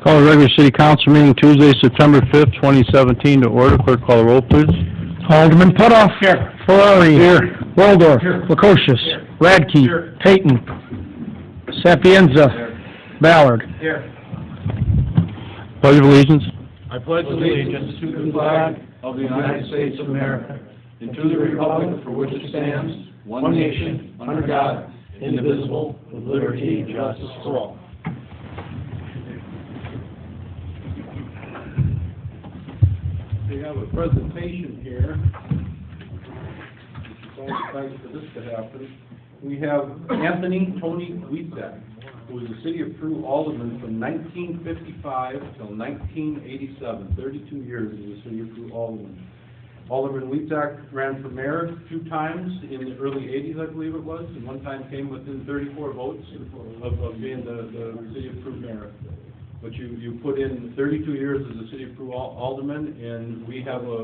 Call the regular city council meeting Tuesday, September 5th, 2017 to order. Clerk, call the roll, please. Alderman Putoff. Here. Ferrari. Here. Waldorf. Here. Lukosius. Here. Radke. Here. Payton. Sapienza. Here. Ballard. Here. Pledge of allegiance. I pledge allegiance to the flag of the United States of America and to the republic for which it stands, one nation, under God, indivisible, with liberty and justice for all. We have a presentation here. Thanks for this to happen. We have Anthony Tony Wietzak, who was the City of Peru Alderman from 1955 till 1987, 32 years as the City of Peru Alderman. Alderman Wietzak ran for mayor 2 times in the early 80s, I believe it was, and 1 time came within 34 votes of being the City of Peru mayor. But you put in 32 years as the City of Peru Alderman, and we have a...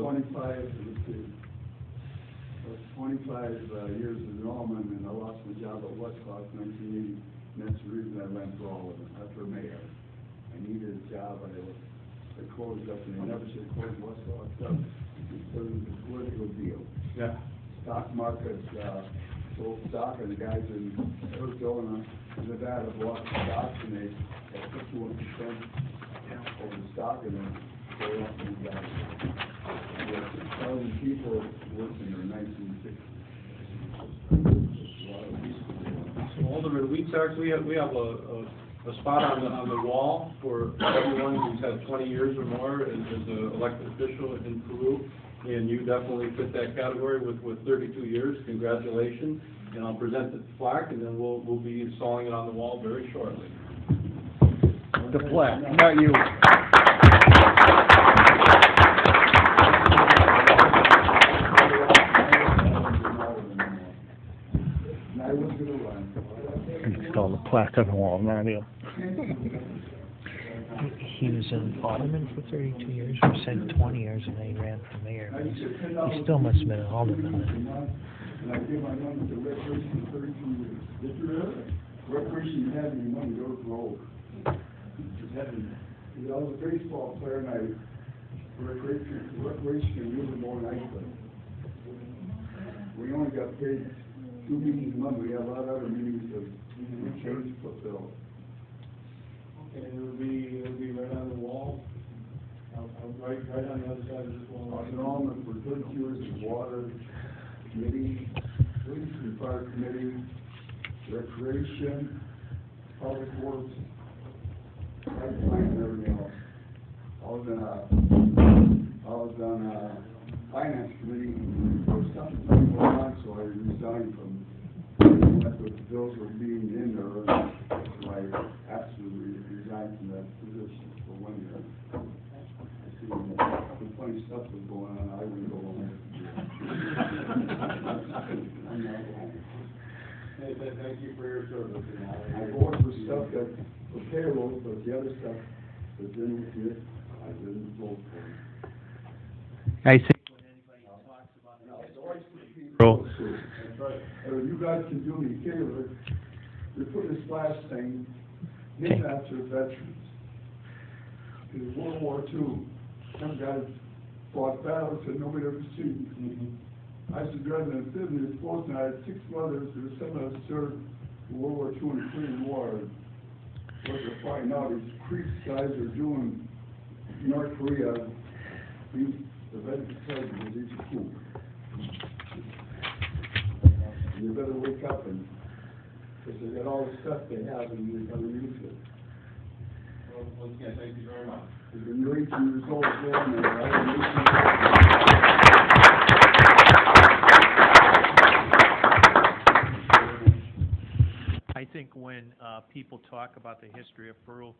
25 years as an alderman, and I lost my job at Westcott in 1980, and that's the reason I ran for alderman, not for mayor. I needed a job, I closed up, and they never should close Westcott up, because it was a political deal. Yeah. Stock market, sold stock, and the guys in Arizona, Nevada bought stocks, and they had 51% of the stock, and then sold off to the guys. There were 6,000 people working there in 1960. So Alderman Wietzak, we have a spot on the wall for everyone who's had 20 years or more as an elected official in Peru, and you definitely fit that category with 32 years. Congratulations, and I'll present the plaque, and then we'll be installing it on the wall very shortly. The plaque, not you. Install the plaque on the wall, not you. He was an alderman for 32 years, or said 20 years, and then he ran for mayor. He still must have been an alderman then. And I gave my money to recreation for 32 years. Did you really? Recreation had me money, go to roll. I was a baseball player, and I recreation and music more than I could. We only got paid 2 meetings a month. We had a lot of other meetings that we changed to fulfill. Okay, it'll be right on the wall, right on the other side of this wall. I was an alderman for 32 years in water committee, police and fire committee, recreation, public works, pipeline, and everything else. I was on finance committee. There was something going on, so I resigned from that. The bills were being in there, so I absolutely resigned from that position for 1 year. I see some funny stuff was going on. I wouldn't go on. I'm not going. Hey, thank you for your service. I voted for stuff that for payroll, but the other stuff that didn't fit, I didn't vote for. I think You guys can do me a favor. You put this last thing, named after veterans. In World War II, some guys fought battles that nobody ever seen. I was driving in Sydney, and I had 6 brothers. There were 7 of us served in World War II and the Korean War. What to find out is Creeks guys are doing North Korea. The veterans president is each coup. You better wake up, and because they got all the stuff they have, and you're going to use it. Well, once again, thank you very much. You're 18 years old, and I think when people talk about the history of Peru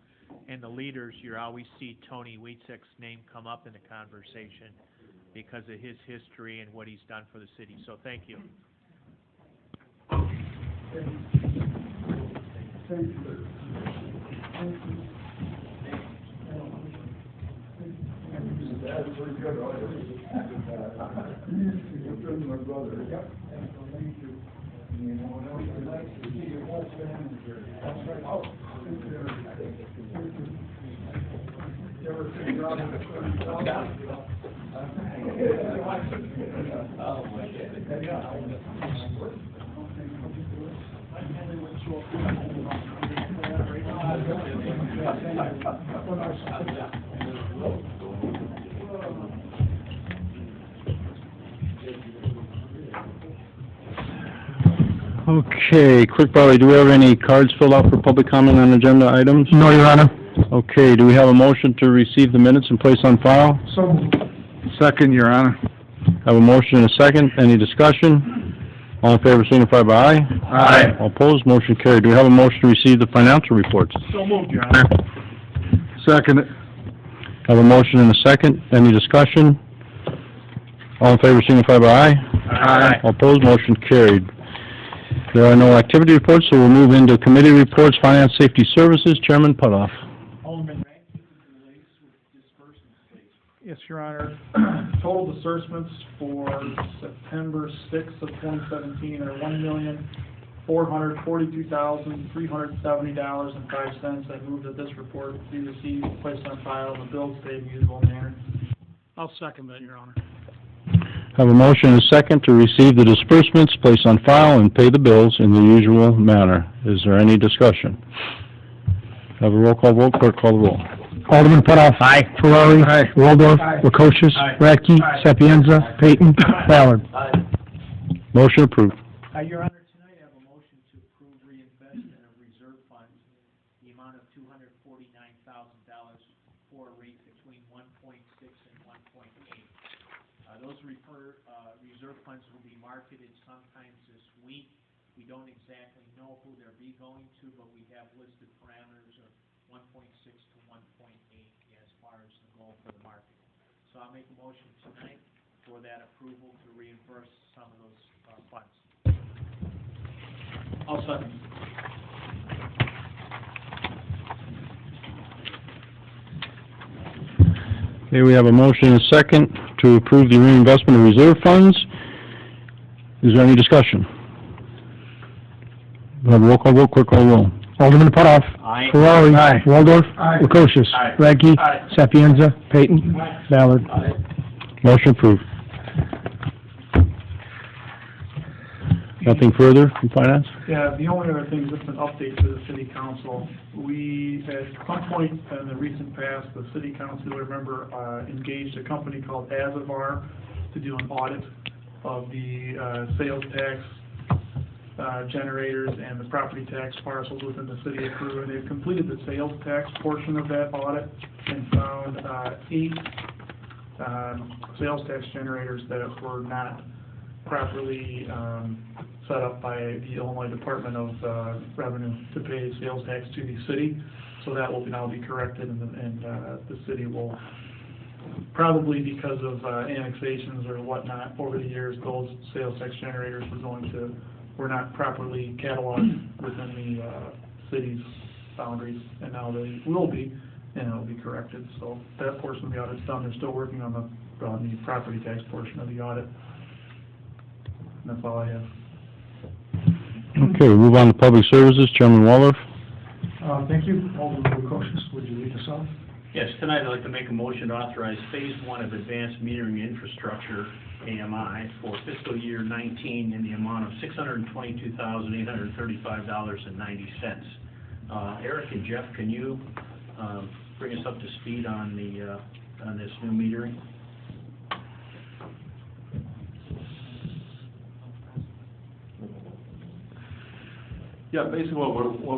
and the leaders, you always see Tony Wietzak's name come up in the conversation because of his history and what he's done for the city. So thank you. Thank you. That's pretty good, right? You're friends with my brother. Yep. Thank you. You know, I'd like to see your whole family here. That's right. Oh, thank you. Okay, Clerk Barley, do we have any cards filled out for public comment on agenda items? No, Your Honor. Okay, do we have a motion to receive the minutes and place on file? So moved. Second, Your Honor. Have a motion and a second. Any discussion? All in favor, signify by aye. Aye. All opposed, motion carried. Do we have a motion to receive the financial reports? So moved, Your Honor. Second. Have a motion and a second. Any discussion? All in favor, signify by aye. Aye. All opposed, motion carried. There are no activity reports, so we'll move into committee reports. Finance Safety Services, Chairman Putoff. Alderman Radke relates with disbursements, please. Yes, Your Honor. Total disbursements for September 6th of 2017 are $1,442,370.05. I move that this report be received, placed on file, and the bills paid in the usual manner. I'll second that, Your Honor. Have a motion and a second to receive the disbursements, place on file, and pay the bills in the usual manner. Is there any discussion? Have a roll call vote. Clerk, call the roll. Alderman Putoff. Aye. Ferrari. Aye. Waldorf. Aye. Lukosius. Aye. Radke. Sapienza. Payton. Ballard. Motion approved. Your Honor, tonight I have a motion to approve reinvestment of reserve funds, the amount of $249,000 for a rate between 1.6 and 1.8. Those reserve funds will be marketed sometimes this week. We don't exactly know who they'll be going to, but we have listed parameters of 1.6 to 1.8 as far as the goal for the market. So I'll make a motion tonight for that approval to reimburse some of those funds. I'll second. Okay, we have a motion and a second to approve the reinvestment of reserve funds. Is there any discussion? We'll have a roll call vote. Clerk, call the roll. Alderman Putoff. Aye. Ferrari. Aye. Waldorf. Aye. Lukosius. Aye. Radke. Aye. Sapienza. Payton. Ballard. Motion approved. Nothing further from finance? Yeah, the only other thing, just an update to the city council. We, at some point in the recent past, the city council, you remember, engaged a company called Azavar to do an audit of the sales tax generators and the property tax parcels within the city of Peru. And they've completed the sales tax portion of that audit and found 8 sales tax generators that were not properly set up by the Illinois Department of Revenue to pay sales tax to the city. So that will now be corrected, and the city will probably, because of annexations or whatnot over the years, those sales tax generators were not properly cataloged within the city's boundaries, and now they will be, and it will be corrected. So that portion of the audit's done. They're still working on the property tax portion of the audit. And that's all I have. Okay, we move on to public services. Chairman Waldorf. Thank you. Alderman Lukosius, would you lead us off? Yes, tonight I'd like to make a motion to authorize Phase 1 of Advanced Metering Infrastructure, AMI, for fiscal year 19 in the amount of $622,835.90. Eric and Jeff, can you bring us up to speed on this new metering? Yeah, basically what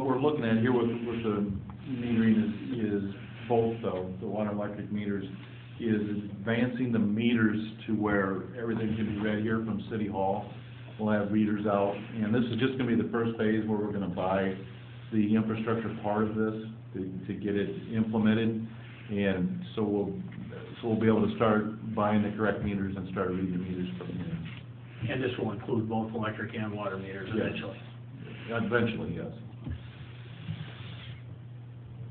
we're looking at here with the metering is both the water and electric meters, is advancing the meters to where everything can be read here from City Hall. We'll have readers out, and this is just gonna be the first phase where we're gonna buy the infrastructure part of this to get it implemented. And so we'll be able to start buying the correct meters and start reading the meters from here. And this will include both electric and water meters eventually? Eventually, yes.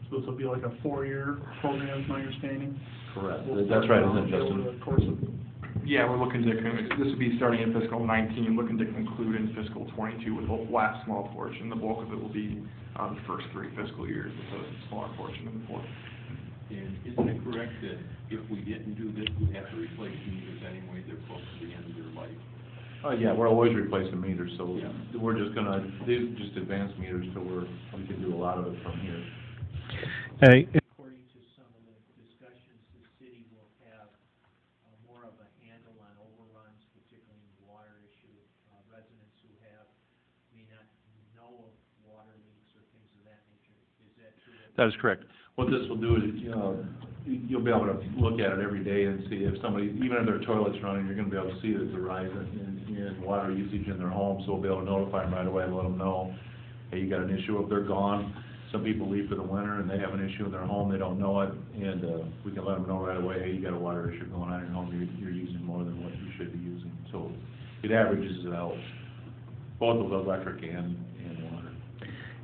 So this will be like a 4-year program, is my understanding? Correct. That's right, isn't it, Justin? Over the course of Yeah, we're looking to, this would be starting in fiscal 19, looking to conclude in fiscal 22 with the last small portion. The bulk of it will be the first 3 fiscal years, so it's a smaller portion in the fourth. And isn't it correct that if we didn't do this, we'd have to replace meters anyway, they're close to the end of their life? Yeah, we're always replacing meters, so Yeah. we're just gonna, these are just advanced meters, so we can do a lot of it from here. Hey, According to some of the discussions, the city will have more of a handle on overruns, particularly in the water issue. Residents who may not know of water leaks or things of that nature. Is that true? That is correct. What this will do is, you'll be able to look at it every day and see if somebody, even if their toilet's running, you're gonna be able to see there's a rise in water usage in their home, so we'll be able to notify them right away and let them know, hey, you got an issue. If they're gone, some people leave for the winter and they have an issue in their home, they don't know it, and, we can let them know right away, hey, you got a water issue going on in your home, you're using more than what you should be using. So it averages it out, both with electric and water.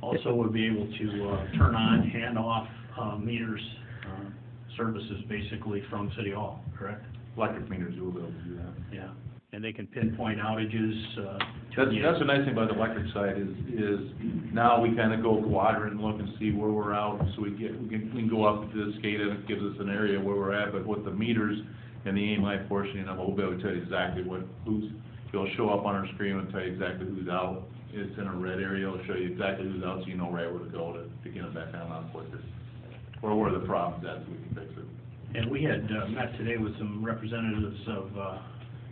Also, we'll be able to turn on, hand off meters, services basically from City Hall, correct? Electric meters, you'll be able to do that. Yeah. And they can pinpoint outages. That's the nice thing about the electric side is now we kind of go water and look and see where we're out, so we can go up to the SCADA, and it gives us an area where we're at, but with the meters and the AMI portion, we'll be able to tell you exactly it'll show up on our screen and tell you exactly who's out. It's in a red area, it'll show you exactly who's out, so you know right where to go to get it back on quicker. Or where the problem's at, so we can fix it. And we had met today with some representatives of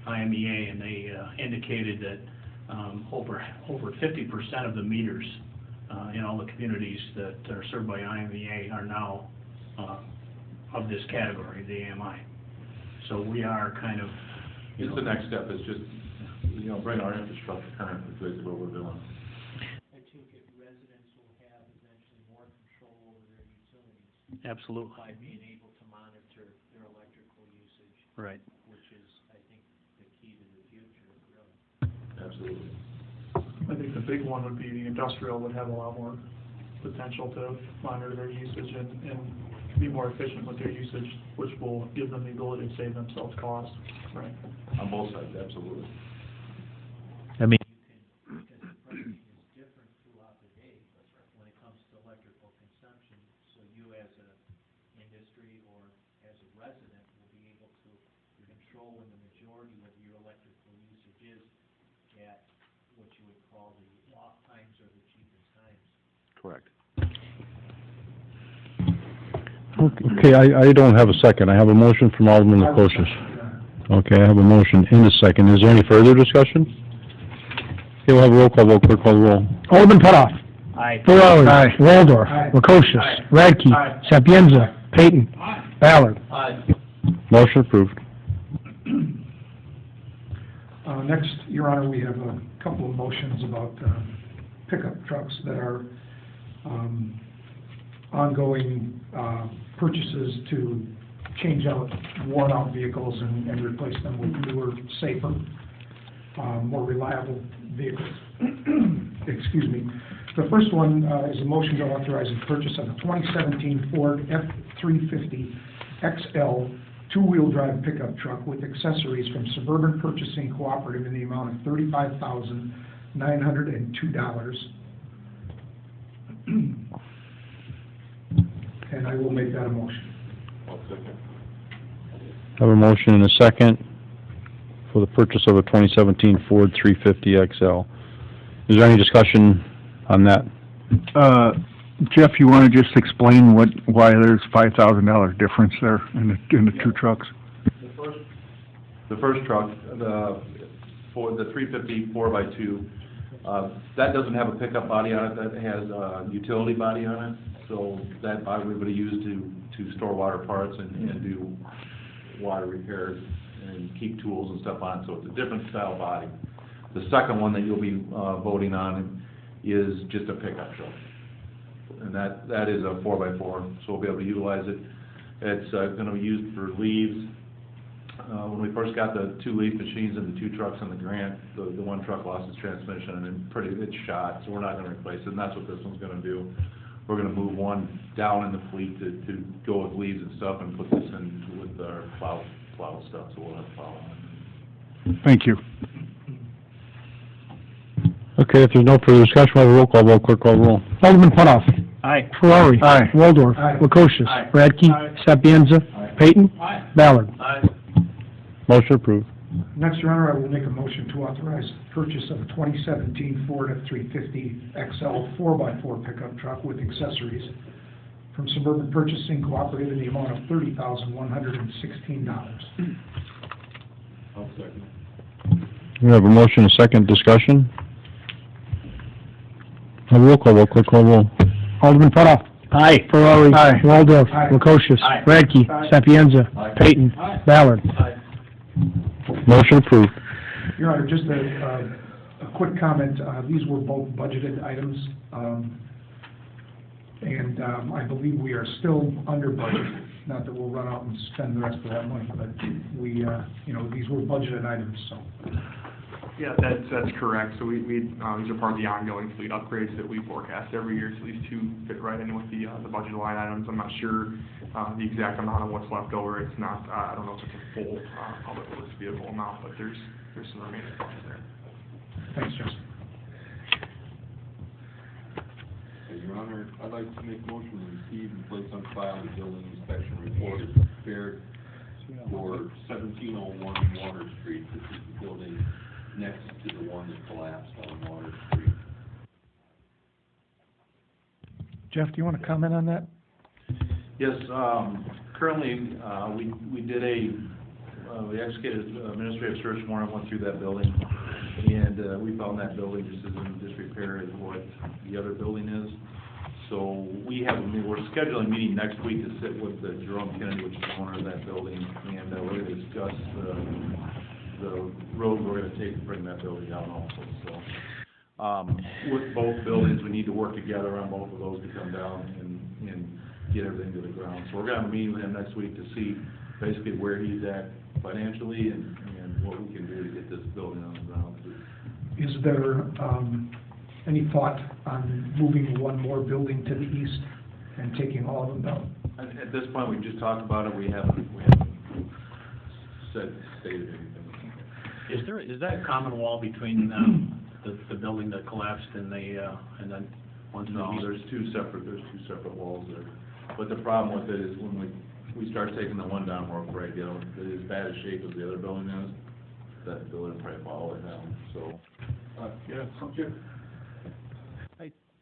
IMEA, and they indicated that over 50% of the meters in all the communities that are served by IMEA are now of this category, the AMI. So we are kind of... It's the next step, is just, bring our infrastructure current with basically what we're doing. I take it residents will have eventually more control over their utilities Absolutely. by being able to monitor their electrical usage. Right. Which is, I think, the key to the future, really. Absolutely. I think the big one would be the industrial would have a lot more potential to monitor their usage and be more efficient with their usage, which will give them the ability to save themselves costs, right? On both sides, absolutely. I mean, Because the pricing is different throughout the day when it comes to electrical consumption. So you as a industry or as a resident will be able to control when the majority of your electrical usage is at what you would call the off times or the cheapest times. Correct. Okay, I don't have a second. I have a motion from Alderman Lukosius. Okay, I have a motion in a second. Is there any further discussion? Okay, we'll have a roll call vote. Clerk call the roll. Alderman Putoff. Aye. Ferrari. Waldorf. Lukosius. Radke. Sapienza. Payton. Ballard. Motion approved. Next, Your Honor, we have a couple of motions about pickup trucks that are ongoing purchases to change out worn-out vehicles and replace them with newer, safer, more reliable vehicles. Excuse me. The first one is a motion to authorize the purchase of a 2017 Ford F-350 XL two-wheel drive pickup truck with accessories from Suburban Purchasing Cooperative in the amount of $35,902. And I will make that a motion. Have a motion and a second for the purchase of a 2017 Ford 350 XL. Is there any discussion on that? Jeff, you want to just explain why there's $5,000 difference there in the two trucks? The first truck, for the 350 4x2, that doesn't have a pickup body on it, that has a utility body on it. So that body we would have used to store water parts and do water repairs and keep tools and stuff on it. So it's a different style body. The second one that you'll be voting on is just a pickup truck. And that is a 4x4, so we'll be able to utilize it. It's going to be used for leaves. When we first got the two leaf machines and the two trucks in the grant, the one truck lost its transmission and it's shot, so we're not going to replace it, and that's what this one's going to do. We're going to move one down in the fleet to go with leaves and stuff and put this in with our plow stuff, so we'll have plow on it. Thank you. Okay, if there's no further discussion, we'll have a roll call vote. Clerk call the roll. Alderman Putoff. Aye. Ferrari. Aye. Waldorf. Aye. Lukosius. Aye. Radke. Aye. Sapienza. Payton. Ballard. Motion approved. Next, Your Honor, I will make a motion to authorize purchase of a 2017 Ford F-350 XL 4x4 pickup truck with accessories from Suburban Purchasing Cooperative in the amount of $30,116. I'll second. We have a motion, a second discussion. Have a roll call vote, clerk call roll. Alderman Putoff. Aye. Ferrari. Aye. Waldorf. Aye. Lukosius. Aye. Radke. Aye. Sapienza. Aye. Payton. Aye. Ballard. Motion approved. Your Honor, just a quick comment. These were both budgeted items, and I believe we are still under budget. Not that we'll run out and spend the rest of that money, but we, these were budgeted items, so. Yeah, that's correct. So these are part of the ongoing fleet upgrades that we forecast every year, so these two fit right in with the budget line items. I'm not sure the exact amount of what's left over. It's not, I don't know if it's a full public works vehicle amount, but there's some remaining funds there. Thanks, Justin. Your Honor, I'd like to make a motion to receive and place on file the building inspection report as prepared for 1701 Water Street. This is the building next to the one that collapsed on Water Street. Jeff, do you want to comment on that? Yes, currently, we executed an administrative search warrant, went through that building, and we found that building just as in disrepair as what the other building is. So we're scheduling a meeting next week to sit with Jerome Kennedy, which is the owner of that building, and we're going to discuss the road we're going to take to bring that building down also. So with both buildings, we need to work together on both of those to come down and get everything to the ground. So we're going to have a meeting with him next week to see basically where he's at financially and what we can do to get this building on the ground. Is there any thought on moving one more building to the east and taking all of them down? At this point, we've just talked about it, we haven't stated anything. Is that a common wall between, the building that collapsed and then one's No, there's two separate walls there. But the problem with it is when we start taking the one down, we're afraid, it's as bad a shape as the other building is, that building will probably fall down, so. Jim?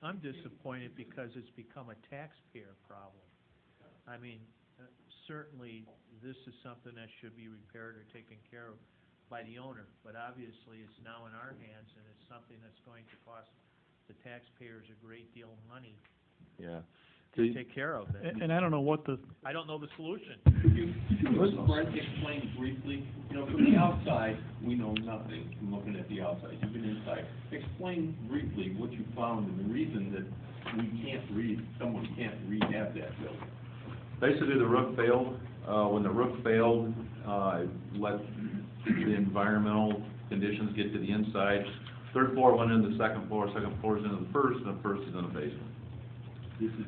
I'm disappointed because it's become a taxpayer problem. I mean, certainly, this is something that should be repaired or taken care of by the owner, but obviously, it's now in our hands, and it's something that's going to cost the taxpayers a great deal of money Yeah. to take care of it. And I don't know I don't know the solution. Could you explain briefly, from the outside, we know nothing from looking at the outside, you've been inside. Explain briefly what you found and the reason that someone can't rehab that building. Basically, the roof failed. When the roof failed, it let the environmental conditions get to the inside. Third floor went into the second floor is into the first, and the first is in the basement. This is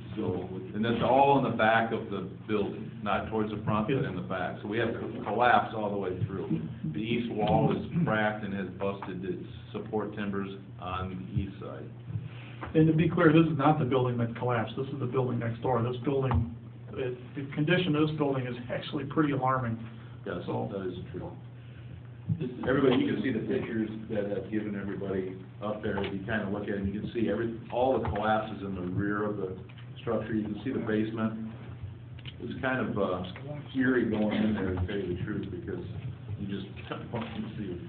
And that's all in the back of the building, not towards the front, but in the back. So we have collapse all the way through. The east wall is cracked and has busted its support timbers on the east side. And to be clear, this is not the building that collapsed, this is the building next door. This building, the condition of this building is actually pretty alarming. Yes, So- that is true. Everybody, you can see the pictures that I've given everybody up there. If you kind of look at it, you can see all the collapses in the rear of the structure. You can see the basement. It was kind of eerie going in there, to tell you the truth, because you just want to see it.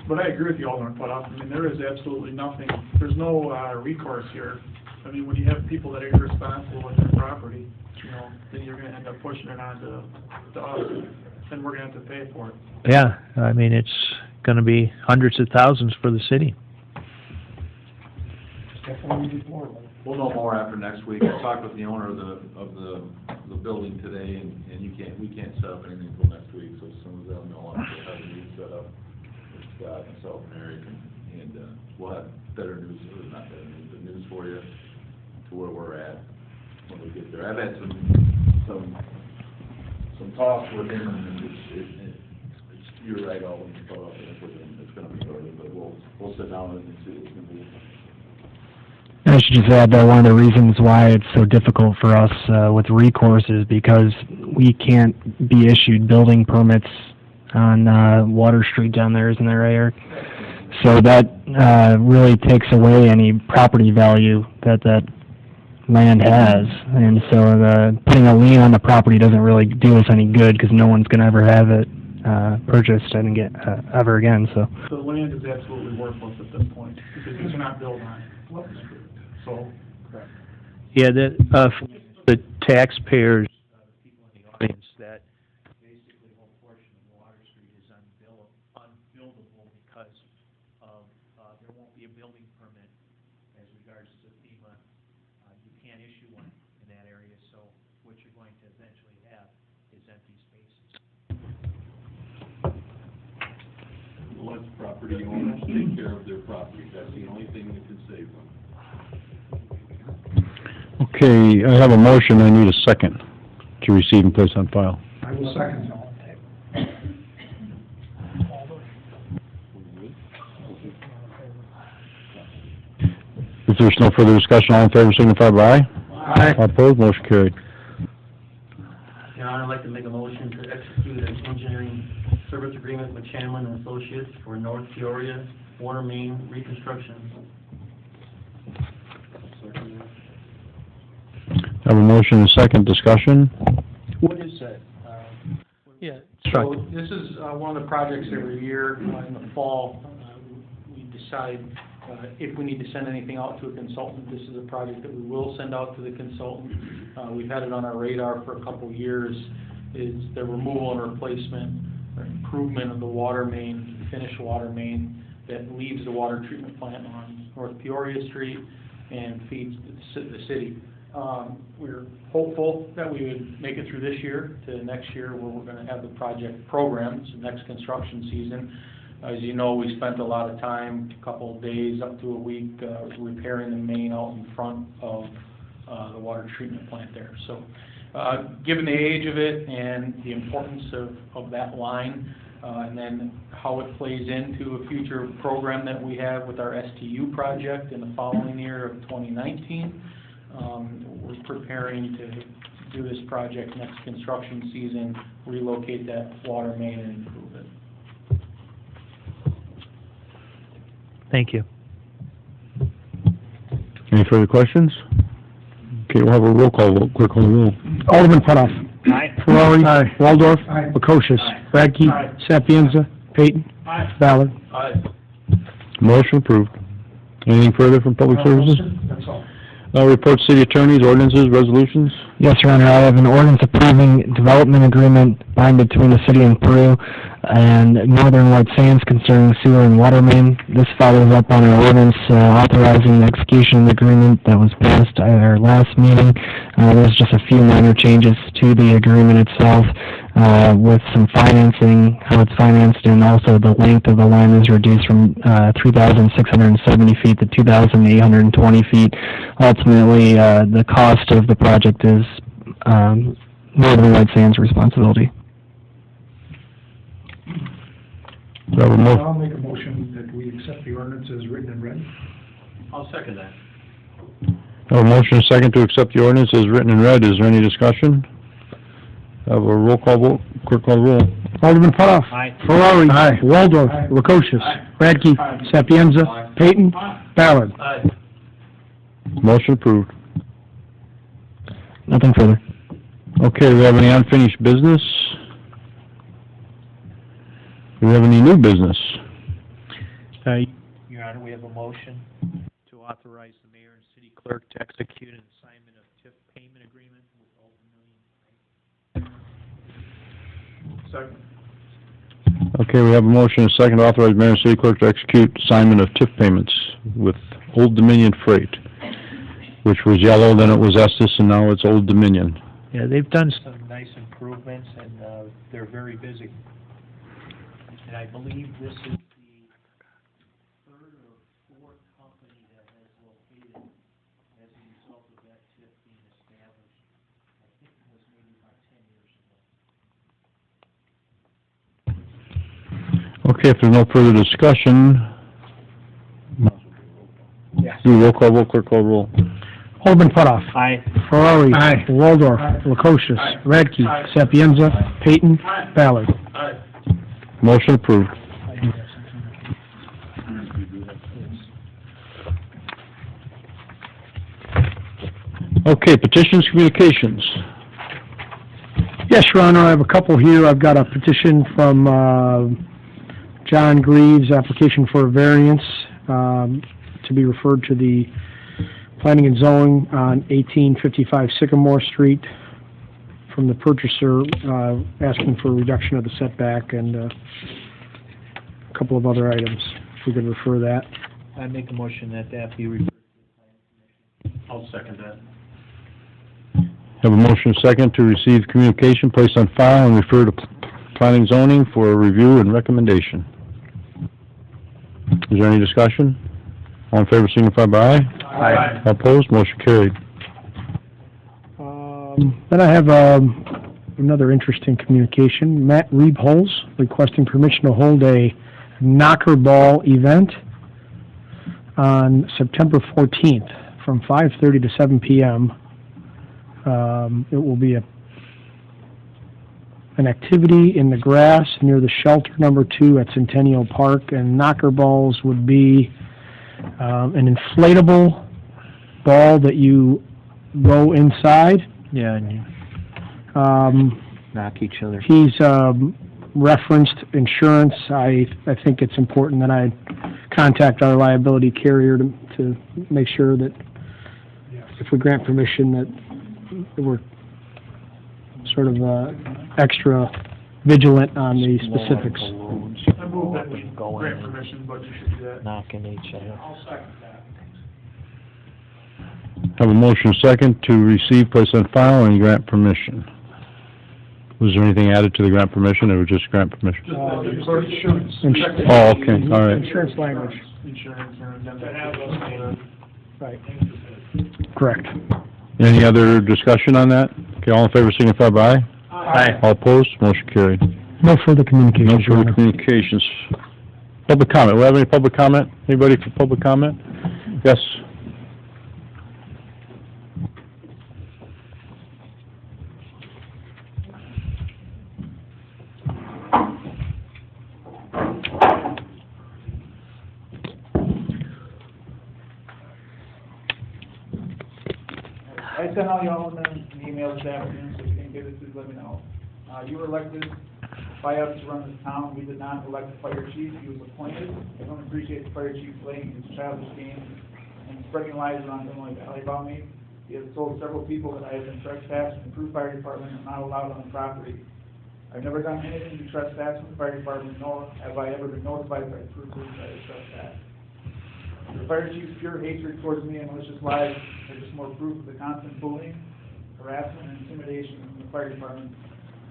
But I agree with you, Alderman Putoff. I mean, there is absolutely nothing, there's no recourse here. I mean, when you have people that are irresponsible with their property, then you're gonna end up pushing it on to us, and we're gonna have to pay for it. Yeah, I mean, it's gonna be hundreds of thousands for the city. We'll know more after next week. I talked with the owner of the building today, and we can't set up anything until next week. So as soon as they'll know, I'll have a meeting set up with Scott, myself, and Eric, and we'll have better news, or not better news, but news for you to where we're at when we get there. I've had some talks with him, and you're right, Alden, it's gonna be early, but we'll sit down and see what we can do. I should just add that one of the reasons why it's so difficult for us with recourse is because we can't be issued building permits on Water Street down there, isn't that right, Eric? So that really takes away any property value that land has, and so putting a lien on the property doesn't really do us any good because no one's going to ever have it purchased and get ever again. So The land is absolutely worthless at this point, because you cannot build on it. So, Yeah, the taxpayers, people in the audience, that basically the whole portion of Water Street is unbuildable because of, there won't be a building permit as regards to FEMA. You can't issue one in that area, so what you're going to eventually have is empty spaces. Let property owners take care of their property, that's the only thing that can save them. Okay, I have a motion, I need a second to receive and place on file. I will second. If there's no further discussion, all in favor signify by aye. Aye. All opposed, motion carried. Your Honor, I'd like to make a motion to execute an engineering service agreement with Chamlin and Associates for North Peoria water main reconstruction. I have a motion and a second discussion. What is that? Yeah, Struck. so this is one of the projects every year in the fall. We decide if we need to send anything out to a consultant. This is a project that we will send out to the consultant. We've had it on our radar for a couple of years. Is the removal and replacement or improvement of the water main, finished water main that leaves the water treatment plant on North Peoria Street and feeds the city. We're hopeful that we would make it through this year to next year where we're going to have the project programmed, so next construction season. As you know, we spent a lot of time, a couple of days up to a week, repairing the main out in front of the water treatment plant there. So given the age of it and the importance of that line, and then how it plays into a future program that we have with our STU project in the following year of 2019, we're preparing to do this project next construction season, relocate that water main and improve it. Thank you. Any further questions? Okay, we'll have a roll call vote. Clerk call the roll. Alderman Putoff. Aye. Ferrari. Aye. Waldorf. Aye. Prokosius. Radke. Aye. Sapienza. Payton. Aye. Ballard. Aye. Motion approved. Anything further from Public Services? That's all. Report city attorneys, ordinances, resolutions. Yes, Your Honor, I have an ordinance approving development agreement signed between the city of Peru and Northern White Sands concerning sewer and water main. This follows up on an ordinance authorizing the execution of the agreement that was passed at our last meeting. There's just a few minor changes to the agreement itself with some financing, how it's financed, and also the length of the line is reduced from 3,670 feet to 2,820 feet. Ultimately, the cost of the project is Northern White Sands' responsibility. I'll make a motion that we accept the ordinance as written and read. I'll second that. I have a motion and a second to accept the ordinance as written and read. Is there any discussion? Have a roll call vote. Clerk call the roll. Alderman Putoff. Aye. Ferrari. Aye. Waldorf. Aye. Prokosius. Aye. Radke. Aye. Sapienza. Aye. Payton. Aye. Ballard. Aye. Motion approved. Nothing further. Okay, do we have any unfinished business? Do we have any new business? Your Honor, we have a motion to authorize the mayor and city clerk to execute an assignment of TIF payment agreement with Old Dominion. Second. Okay, we have a motion and a second to authorize mayor and city clerk to execute assignment of TIF payments with Old Dominion Freight, which was yellow, then it was Estes, and now it's Old Dominion. Yeah, they've done some nice improvements, and they're very busy. And I believe this is the third or fourth company that has located as a result of that TIF being established. I think it was maybe about 10 years ago. Okay, if there's no further discussion, Yes. Do a roll call vote, clerk call roll. Alderman Putoff. Aye. Ferrari. Waldorf. Lukosius. Radke. Sapienza. Payton. Ballard. Motion approved. Okay, petitions, communications. Yes, Your Honor, I have a couple here. I've got a petition from John Greaves, application for a variance to be referred to the Planning and Zoning on 1855 Sycamore Street from the purchaser asking for a reduction of the setback and a couple of other items. If we could refer that. I make a motion that be referred. I'll second that. Have a motion and second to receive communication, place on file, and refer to planning zoning for a review and recommendation. Is there any discussion? All in favor, signify by aye. Aye. Opposed, motion carried. Then I have another interesting communication. Matt Reeb-Holz requesting permission to hold a knocker ball event on September 14th from 5:30 to 7 p.m. It will be an activity in the grass near the shelter number 2 at Centennial Park, and knocker balls would be an inflatable ball that you go inside. Yeah, and you knock each other. He's referenced insurance. I think it's important that I contact our liability carrier to make sure that if we grant permission that we're sort of extra vigilant on the specifics. I move that we grant permission, but you should do that. Knocking each other. I'll second that. Have a motion and second to receive, place on file, and grant permission. Was there anything added to the grant permission, or just grant permission? Insurance. Oh, okay, all right. Insurance language. Insurance and then Right. Correct. Any other discussion on that? Okay, all in favor, signify by aye. Aye. All opposed, motion carried. No further communications, No Your further Honor. communications. Public comment, we have any public comment? Anybody for public comment? Yes? I sent all y'all an email this afternoon, so if you didn't get it, please let me know. You were elected by us to run this town. We did not elect the fire chief. He was appointed. I don't appreciate the fire chief playing his childish game and spreading lies around Illinois Valley about me. He has told several people that I have been trespassed and the Peru Fire Department is not allowed on the property. I've never done anything to trespass with the fire department, nor have I ever been notified by the Peru Police that I trespassed. The fire chief's pure hatred towards me and malicious lies are just more proof of the constant bullying, harassment, and intimidation from the fire department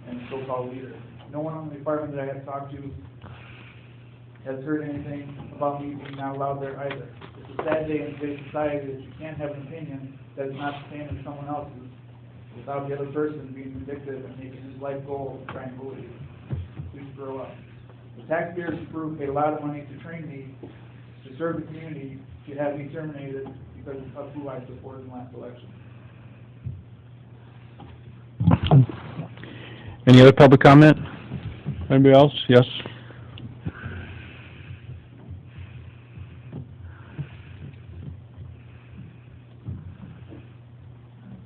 and the so-called leader. No one on the department that I have talked to has heard anything about me being not allowed there either. It's a sad day in today's society that you can't have an opinion that is not the same as someone else's without the other person being vindictive and making his life goal to try and bully you. Please grow up. The taxpayers of Peru paid a lot of money to train me to serve the community, to have me terminated because of who I supported in the last election. Any other public comment? Anybody else? Yes?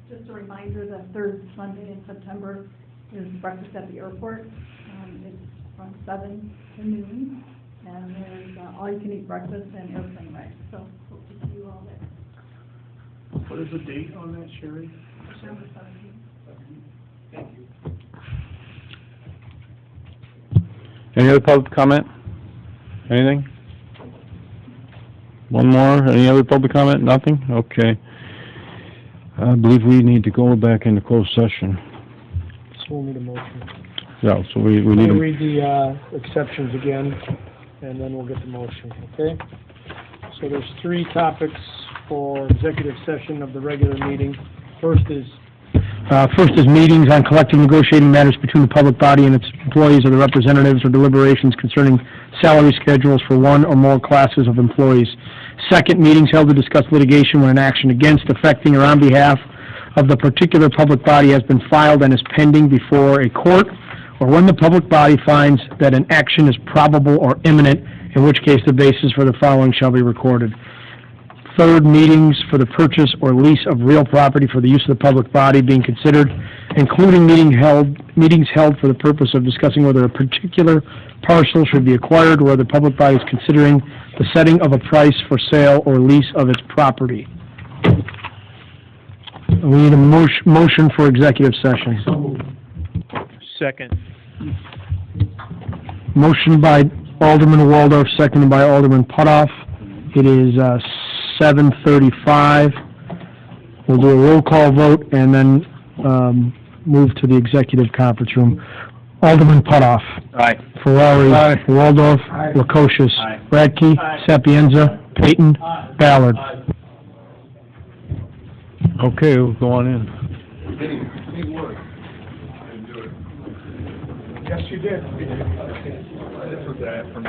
Just a reminder, the third Monday in September is breakfast at the airport. It's from 7 to noon, and there's all-you-can-eat breakfast and airplane rides. So hope to see you all there. What is the date on that, Sherry? September 17th. Thank you. Any other public comment? Anything? One more? Any other public comment? Nothing? Okay. I believe we need to go back into closed session. So we'll need a motion. Yeah, so we need I'll to... read the exceptions again, and then we'll get the motion, okay? So there's 3 topics for executive session of the regular meeting. First is First is meetings on collective negotiating matters between the public body and its employees or the representatives, or deliberations concerning salary schedules for one or more classes of employees. Second, meetings held to discuss litigation when an action against, affecting, or on behalf of the particular public body has been filed and is pending before a court, or when the public body finds that an action is probable or imminent, in which case the basis for the following shall be recorded. Third, meetings for the purchase or lease of real property for the use of the public body being considered, including meetings held for the purpose of discussing whether a particular parcel should be acquired, or whether the public body is considering the setting of a price for sale or lease of its property. We need a motion for executive session. So moved. Second. Motion by Alderman Waldorf, seconded by Alderman Putoff. It is 7:35. We'll do a roll call vote and then move to the executive conference room. Alderman Putoff. Aye. Ferrari. Aye. Waldorf. Aye. Lukosius. Aye. Radke. Aye. Sapienza. Payton. Ballard. Okay, we'll go on in. Any work. I didn't do it. Yes, you did. This was that from